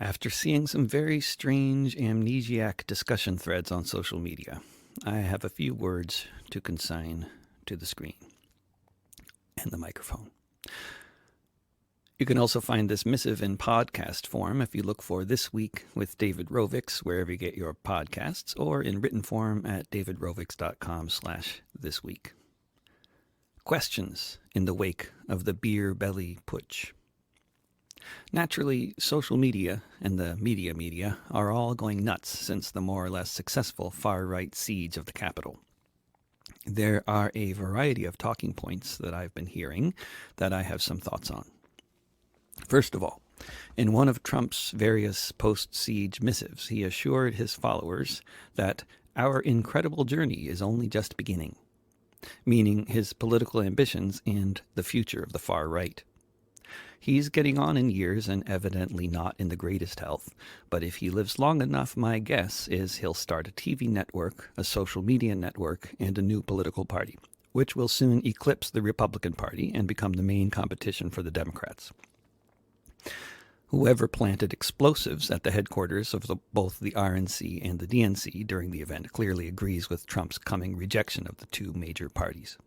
After seeing some very strange amnesiac discussion threads on social media, I have a few words to consign to the screen and the microphone. You can also find this missive in podcast form if you look for This Week with David Rovics wherever you get your podcasts, or in written form at davidrovics.com/thisweek. Questions in the wake of the beer belly putsch. Naturally, social media and the media are all going nuts since the more or less successful far-right siege of the Capitol. There are a variety of talking points that I've been hearing that I have some thoughts on. First of all, in one of Trump's various post-siege missives, he assured his followers that our incredible journey is only just beginning, meaning his political ambitions and the future of the far right. He's getting on in years and evidently not in the greatest health, but if he lives long enough, my guess is he'll start a TV network, a social media network, and a new political party, which will soon eclipse the Republican Party and become the main competition for the Democrats. Whoever planted explosives at the headquarters of both the RNC and the DNC during the event clearly agrees with Trump's coming rejection of the two major parties.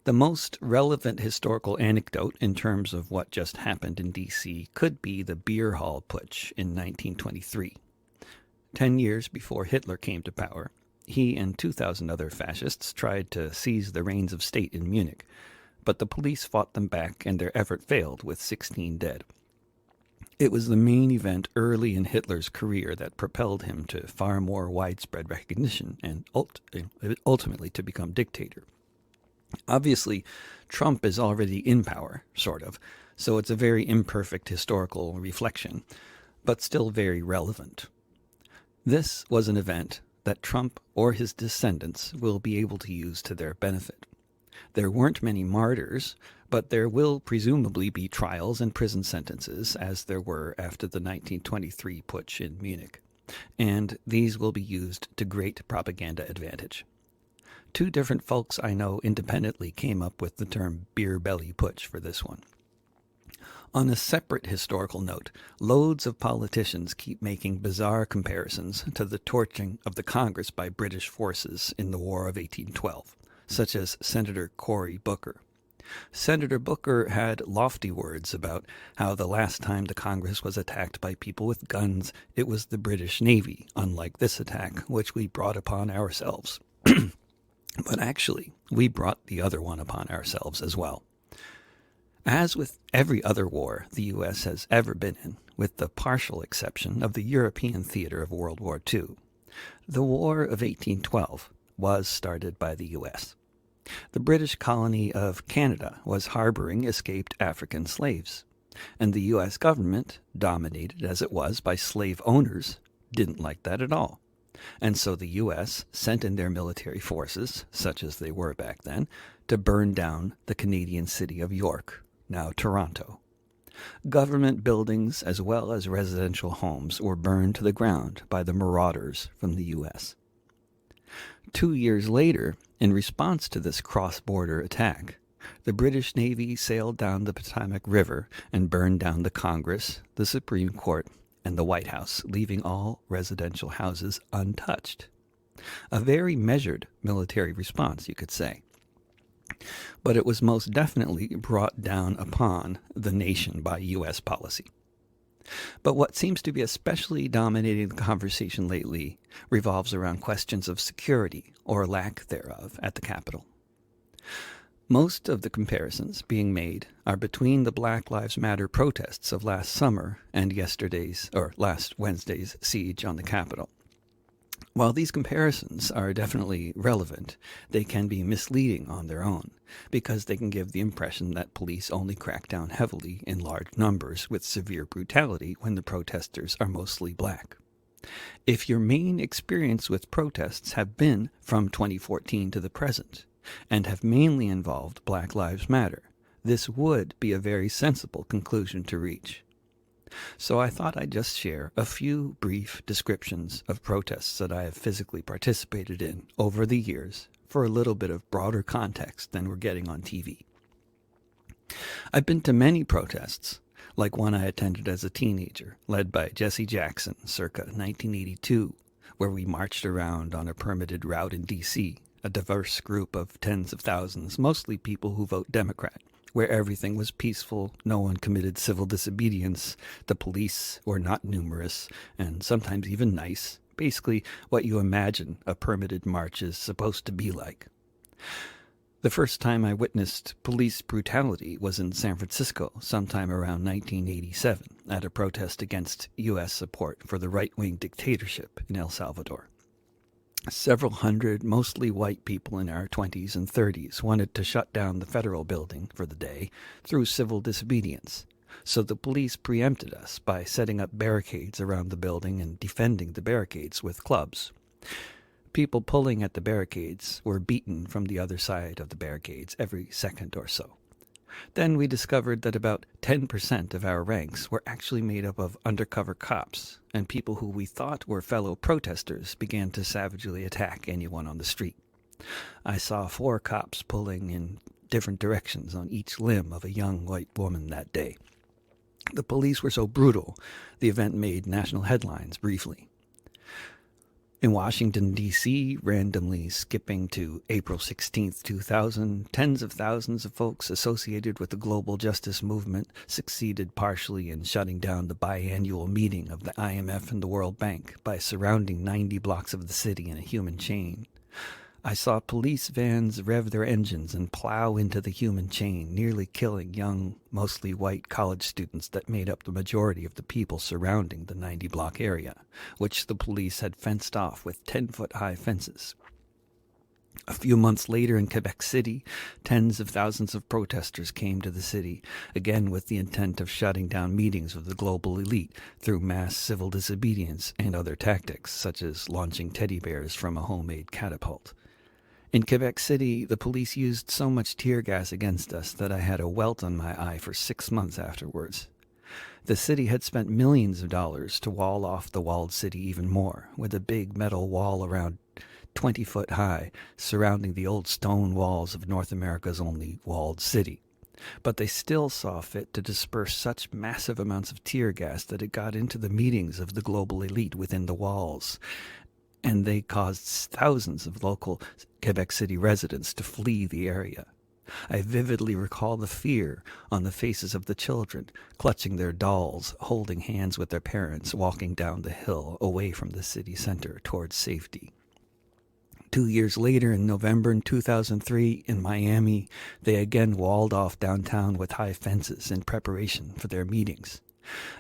The most relevant historical anecdote in terms of what just happened in D.C. could be the beer hall putsch in 1923. 10 years before Hitler came to power, he and 2,000 other fascists tried to seize the reins of state in Munich, but the police fought them back and their effort failed with 16 dead. It was the main event early in Hitler's career that propelled him to far more widespread recognition and ultimately to become dictator. Obviously, Trump is already in power, sort of, so it's a very imperfect historical reflection, but still very relevant. This was an event that Trump or his descendants will be able to use to their benefit. There weren't many martyrs, but there will presumably be trials and prison sentences, as there were after the 1923 putsch in Munich, and these will be used to great propaganda advantage. Two different folks I know independently came up with the term beer belly putsch for this one. On a separate historical note, loads of politicians keep making bizarre comparisons to the torching of the Congress by British forces in the War of 1812, such as Senator Cory Booker. Senator Booker had lofty words about how the last time the Congress was attacked by people with guns, it was the British Navy, unlike this attack, which we brought upon ourselves. But actually, we brought the other one upon ourselves as well. As with every other war the U.S. has ever been in, with the partial exception of the European theater of World War II, the War of 1812 was started by the U.S. The British colony of Canada was harboring escaped African slaves, and the U.S. government, dominated as it was by slave owners, didn't like that at all. And so the U.S. sent in their military forces, such as they were back then, to burn down the Canadian city of York, now Toronto. Government buildings as well as residential homes were burned to the ground by the marauders from the U.S. 2 years later, in response to this cross-border attack, the British Navy sailed down the Potomac River and burned down the Congress, the Supreme Court, and the White House, leaving all residential houses untouched. A very measured military response, you could say. But it was most definitely brought down upon the nation by U.S. policy. But what seems to be especially dominating the conversation lately revolves around questions of security, or lack thereof, at the Capitol. Most of the comparisons being made are between the Black Lives Matter protests of last summer and last Wednesday's siege on the Capitol. While these comparisons are definitely relevant, they can be misleading on their own, because they can give the impression that police only crack down heavily in large numbers with severe brutality when the protesters are mostly black. If your main experience with protests have been from 2014 to the present, and have mainly involved Black Lives Matter, this would be a very sensible conclusion to reach. So I thought I'd just share a few brief descriptions of protests that I have physically participated in over the years for a little bit of broader context than we're getting on TV. I've been to many protests, like one I attended as a teenager, led by Jesse Jackson, circa 1982, where we marched around on a permitted route in D.C., a diverse group of tens of thousands, mostly people who vote Democrat, where everything was peaceful, no one committed civil disobedience, the police were not numerous, and sometimes even nice, basically what you imagine a permitted march is supposed to be like. The first time I witnessed police brutality was in San Francisco sometime around 1987 at a protest against U.S. support for the right-wing dictatorship in El Salvador. Several hundred, mostly white people in our 20s and 30s wanted to shut down the federal building for the day through civil disobedience. So the police preempted us by setting up barricades around the building and defending the barricades with clubs. People pulling at the barricades were beaten from the other side of the barricades every second or so. Then we discovered that about 10% of our ranks were actually made up of undercover cops, and people who we thought were fellow protesters began to savagely attack anyone on the street. I saw 4 cops pulling in different directions on each limb of a young white woman that day. The police were so brutal, the event made national headlines briefly. In Washington, D.C., randomly skipping to April 16, 2000, tens of thousands of folks associated with the global justice movement succeeded partially in shutting down the biannual meeting of the IMF and the World Bank by surrounding 90 blocks of the city in a human chain. I saw police vans rev their engines and plow into the human chain, nearly killing young, mostly white college students that made up the majority of the people surrounding the 90-block area, which the police had fenced off with 10-foot-high fences. A few months later in Quebec City, tens of thousands of protesters came to the city, again with the intent of shutting down meetings of the global elite through mass civil disobedience and other tactics, such as launching teddy bears from a homemade catapult. In Quebec City, the police used so much tear gas against us that I had a welt on my eye for 6 months afterwards. The city had spent millions of dollars to wall off the walled city even more, with a big metal wall around 20 foot high surrounding the old stone walls of North America's only walled city. But they still saw fit to disperse such massive amounts of tear gas that it got into the meetings of the global elite within the walls, and they caused thousands of local Quebec City residents to flee the area. I vividly recall the fear on the faces of the children, clutching their dolls, holding hands with their parents, walking down the hill away from the city center towards safety. 2 years later, in November 2003, in Miami, they again walled off downtown with high fences in preparation for their meetings.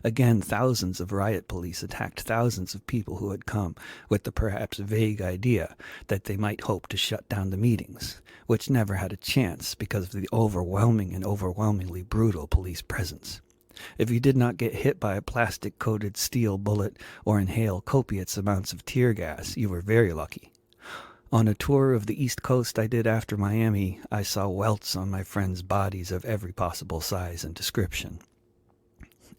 Again, thousands of riot police attacked thousands of people who had come with the perhaps vague idea that they might hope to shut down the meetings, which never had a chance because of the overwhelming and overwhelmingly brutal police presence. If you did not get hit by a plastic-coated steel bullet or inhale copious amounts of tear gas, you were very lucky. On a tour of the East Coast I did after Miami, I saw welts on my friends' bodies of every possible size and description.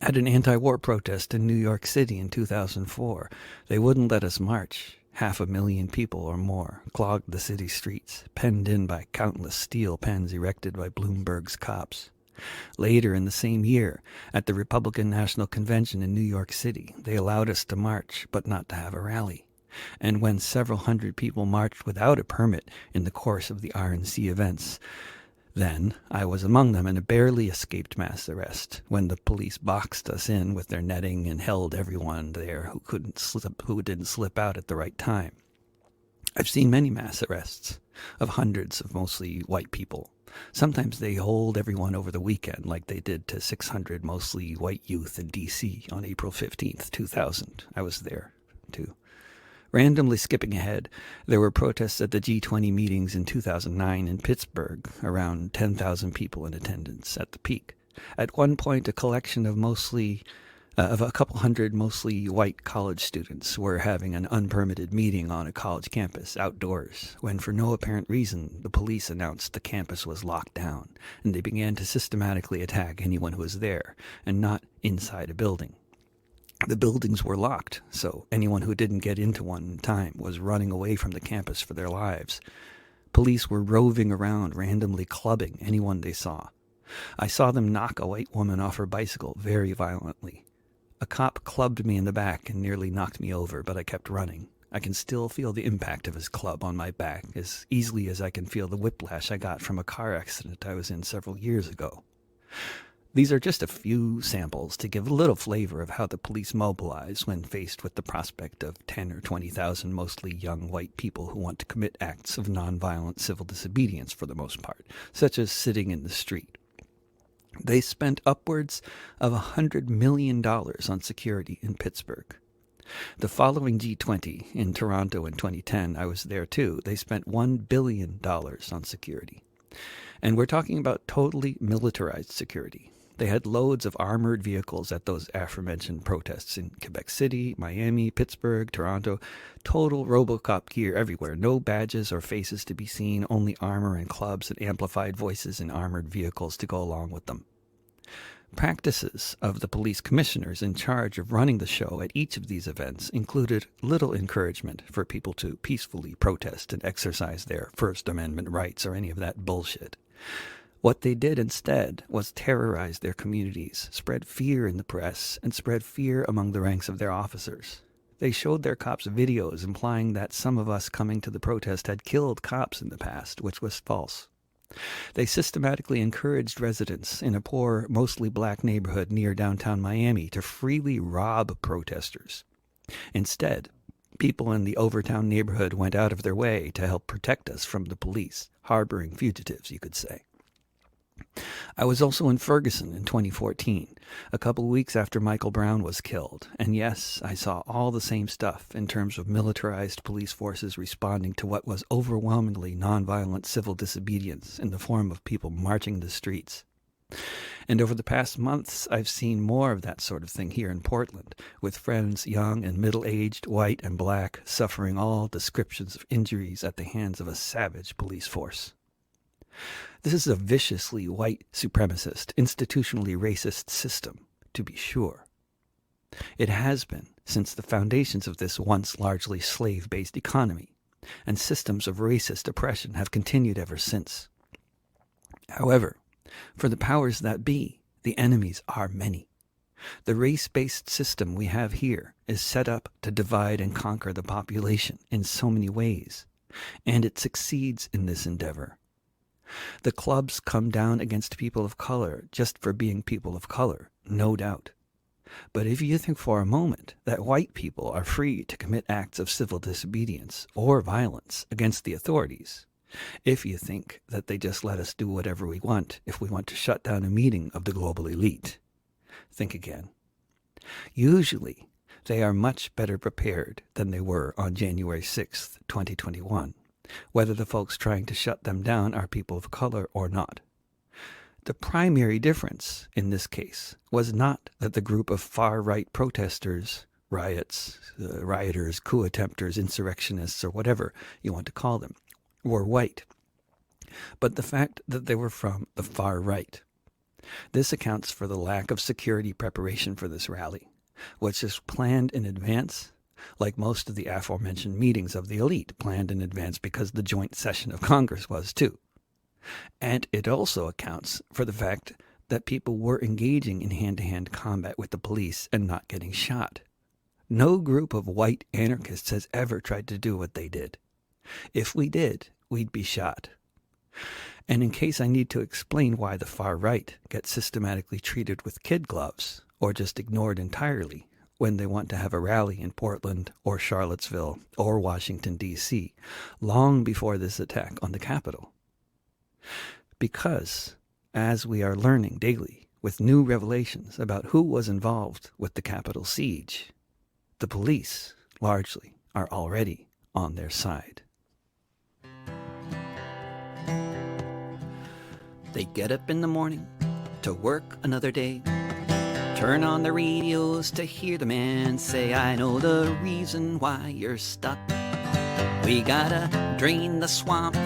At an anti-war protest in New York City in 2004, they wouldn't let us march. 500,000 people or more clogged the city streets, penned in by countless steel pens erected by Bloomberg's cops. Later in the same year, at the Republican National Convention in New York City, they allowed us to march, but not to have a rally. And when several hundred people marched without a permit in the course of the RNC events, then I was among them and barely escaped mass arrest when the police boxed us in with their netting and held everyone there who didn't slip out at the right time. I've seen many mass arrests of hundreds of mostly white people. Sometimes they hold everyone over the weekend like they did to 600 mostly white youth in D.C. on April 15th, 2000. I was there, too. Randomly skipping ahead, there were protests at the G20 meetings in 2009 in Pittsburgh, around 10,000 people in attendance at the peak. At one point, a collection of a couple hundred mostly white college students were having an unpermitted meeting on a college campus outdoors, when for no apparent reason the police announced the campus was locked down, and they began to systematically attack anyone who was there and not inside a building. The buildings were locked, so anyone who didn't get into one in time was running away from the campus for their lives. Police were roving around, randomly clubbing anyone they saw. I saw them knock a white woman off her bicycle very violently. A cop clubbed me in the back and nearly knocked me over, but I kept running. I can still feel the impact of his club on my back as easily as I can feel the whiplash I got from a car accident I was in several years ago. These are just a few samples to give a little flavor of how the police mobilize when faced with the prospect of 10 or 20,000 mostly young white people who want to commit acts of nonviolent civil disobedience for the most part, such as sitting in the street. They spent upwards of $100 million on security in Pittsburgh. The following G20 in Toronto in 2010, I was there too, they spent $1 billion on security. And we're talking about totally militarized security. They had loads of armored vehicles at those aforementioned protests in Quebec City, Miami, Pittsburgh, Toronto. Total RoboCop gear everywhere. No badges or faces to be seen, only armor and clubs and amplified voices in armored vehicles to go along with them. Practices of the police commissioners in charge of running the show at each of these events included little encouragement for people to peacefully protest and exercise their First Amendment rights or any of that bullshit. What they did instead was terrorize their communities, spread fear in the press, and spread fear among the ranks of their officers. They showed their cops videos implying that some of us coming to the protest had killed cops in the past, which was false. They systematically encouraged residents in a poor, mostly black neighborhood near downtown Miami to freely rob protesters. Instead, people in the Overtown neighborhood went out of their way to help protect us from the police, harboring fugitives, you could say. I was also in Ferguson in 2014, a couple weeks after Michael Brown was killed, and yes, I saw all the same stuff in terms of militarized police forces responding to what was overwhelmingly nonviolent civil disobedience in the form of people marching the streets. And over the past months, I've seen more of that sort of thing here in Portland, with friends young and middle-aged, white and black, suffering all descriptions of injuries at the hands of a savage police force. This is a viciously white supremacist, institutionally racist system, to be sure. It has been since the foundations of this once largely slave-based economy, and systems of racist oppression have continued ever since. However, for the powers that be, the enemies are many. The race-based system we have here is set up to divide and conquer the population in so many ways, and it succeeds in this endeavor. The clubs come down against people of color just for being people of color, no doubt. But if you think for a moment that white people are free to commit acts of civil disobedience or violence against the authorities, if you think that they just let us do whatever we want if we want to shut down a meeting of the global elite, think again. Usually, they are much better prepared than they were on January 6th, 2021. Whether the folks trying to shut them down are people of color or not. The primary difference in this case was not that the group of far-right protesters, rioters, coup attempters, insurrectionists, or whatever you want to call them, were white, but the fact that they were from the far right. This accounts for the lack of security preparation for this rally, which is planned in advance, like most of the aforementioned meetings of the elite planned in advance because the joint session of Congress was too. And it also accounts for the fact that people were engaging in hand-to-hand combat with the police and not getting shot. No group of white anarchists has ever tried to do what they did. If we did, we'd be shot. And in case I need to explain why the far right gets systematically treated with kid gloves, or just ignored entirely, when they want to have a rally in Portland or Charlottesville or Washington, D.C., long before this attack on the Capitol. Because, as we are learning daily with new revelations about who was involved with the Capitol siege, the police, largely, are already on their side. They get up in the morning to work another day. Turn on the radios to hear the man say, I know the reason why you're stuck. We gotta drain the swamp,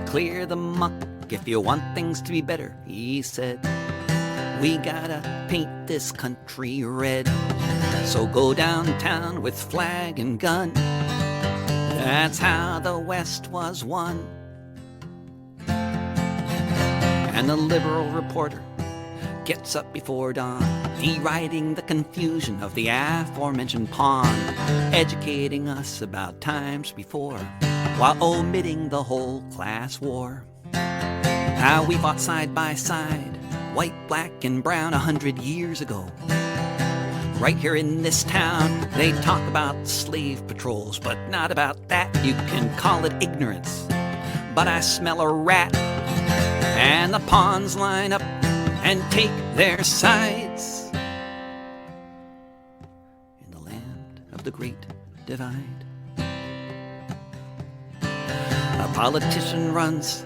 clear the muck, if you want things to be better, he said. We gotta paint this country red, so go downtown with flag and gun. That's how the West was won. and the liberal reporter gets up before dawn, deriding the confusion of the aforementioned pond, educating us about times before, while omitting the whole class war. How we fought side by side, white, black, and brown 100 years ago. Right here in this town, they talk about slave patrols, but not about that. You can call it ignorance, but I smell a rat, and the pawns line up and take their sides in the land of the Great Divide. A politician runs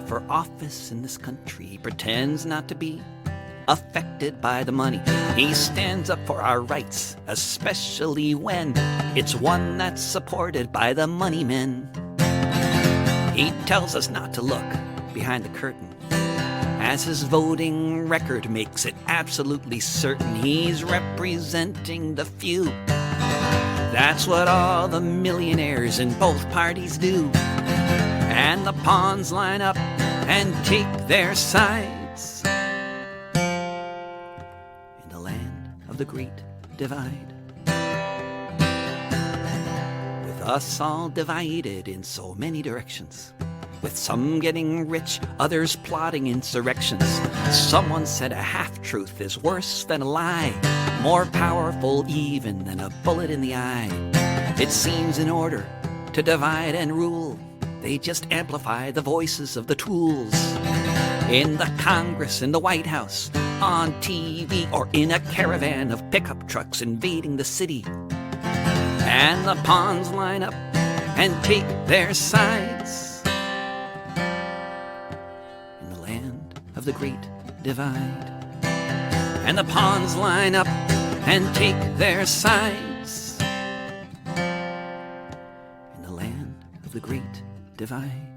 for office in this country. He pretends not to be affected by the money. He stands up for our rights, especially when it's one that's supported by the money men. He tells us not to look behind the curtain, as his voting record makes it absolutely certain he's representing the few. That's what all the millionaires in both parties do. And the pawns line up and take their sides in the land of the Great Divide. With us all divided in so many directions, with some getting rich, others plotting insurrections. Someone said a half-truth is worse than a lie, more powerful even than a bullet in the eye. It seems in order to divide and rule, they just amplify the voices of the tools. In the Congress, in the White House, on TV, or in a caravan of pickup trucks invading the city. And the pawns line up and take their sides of the Great Divide. And the pawns line up and take their sides in the land of the Great Divide.